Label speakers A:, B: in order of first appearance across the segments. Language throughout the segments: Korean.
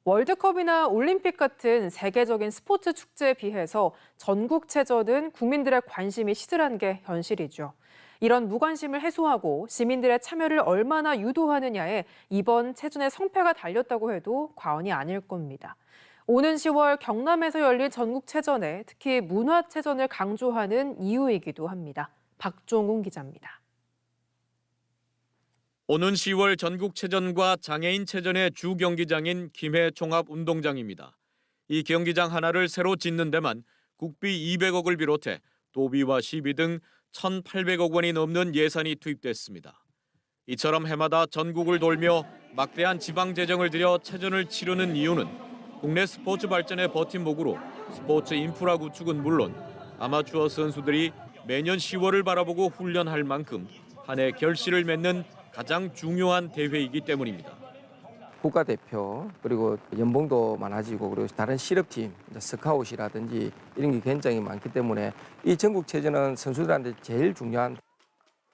A: 월드컵이나 올림픽 같은 세계적인 스포츠 축제에 비해서 전국체전은 국민들의 관심이 시들한 게 현실이죠. 이런 무관심을 해소하고 시민들의 참여를 얼마나 유도하느냐에 이번 체전의 성패가 달렸다고 해도 과언이 아닐 겁니다. 오는 10월 경남에서 열린 전국체전에 특히 문화체전을 강조하는 이유이기도 합니다. 박종훈 기자입니다.
B: 오는 10월 전국체전과 장애인체전의 주 경기장인 김해 종합운동장입니다. 이 경기장 하나를 새로 짓는 데만 국비 200억을 비롯해 도비와 시비 등 1,800억 원이 넘는 예산이 투입됐습니다. 이처럼 해마다 전국을 돌며 막대한 지방 재정을 들여 체전을 치르는 이유는 국내 스포츠 발전의 버팀목으로 스포츠 인프라 구축은 물론 아마추어 선수들이 매년 10월을 바라보고 훈련할 만큼 한 해 결실을 맺는 가장 중요한 대회이기 때문입니다.
C: 국가대표 그리고 연봉도 많아지고 그리고 다른 실업팀, 스카웃이라든지 이런 게 굉장히 많기 때문에 이 전국체전은 선수들한테 제일 중요한.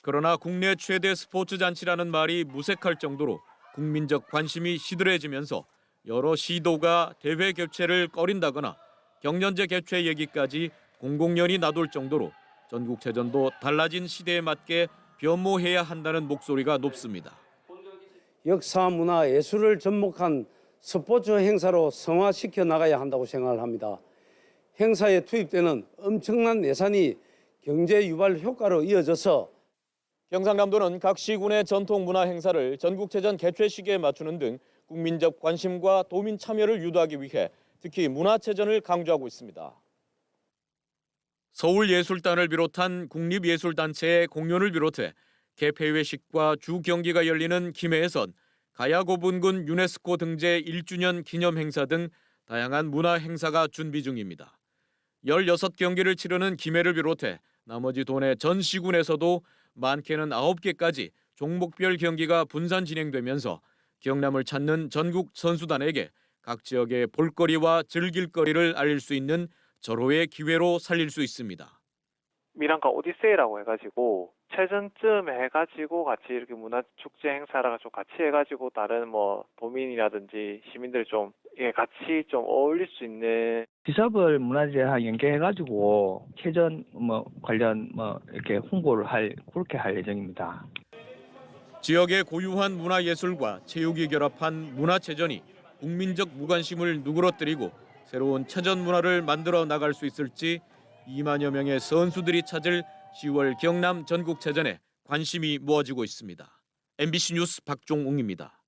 B: 그러나 국내 최대 스포츠 잔치라는 말이 무색할 정도로 국민적 관심이 시들해지면서 여러 시도가 대회 개최를 꺼린다거나 경연제 개최 얘기까지 공공연히 나돌 정도로 전국체전도 달라진 시대에 맞게 변모해야 한다는 목소리가 높습니다.
D: 역사, 문화, 예술을 접목한 스포츠 행사로 성화시켜 나가야 한다고 생각을 합니다. 행사에 투입되는 엄청난 예산이 경제 유발 효과로 이어져서
B: 경상남도는 각 시군의 전통 문화 행사를 전국체전 개최 시기에 맞추는 등 국민적 관심과 도민 참여를 유도하기 위해 특히 문화체전을 강조하고 있습니다. 서울예술단을 비롯한 국립예술단체의 공연을 비롯해 개폐회식과 주 경기가 열리는 김해에선 가야고분군 유네스코 등재 1주년 기념 행사 등 다양한 문화 행사가 준비 중입니다. 16경기를 치르는 김해를 비롯해 나머지 도내 전 시군에서도 많게는 9개까지 종목별 경기가 분산 진행되면서 경남을 찾는 전국 선수단에게 각 지역의 볼거리와 즐길거리를 알릴 수 있는 절호의 기회로 살릴 수 있습니다.
E: 미랑카 오디세이라고 해가지고 체전쯤 해가지고 같이 이렇게 문화축제 행사랑 좀 같이 해가지고 다른 도민이라든지 시민들이 좀 같이 좀 어울릴 수 있는
F: 지사벌 문화재와 연계해가지고 체전 관련 이렇게 홍보를 그렇게 할 예정입니다.
B: 지역의 고유한 문화예술과 체육이 결합한 문화체전이 국민적 무관심을 누그러뜨리고 새로운 체전 문화를 만들어 나갈 수 있을지 2만여 명의 선수들이 찾을 10월 경남 전국체전에 관심이 모아지고 있습니다. MBC 뉴스 박종웅입니다.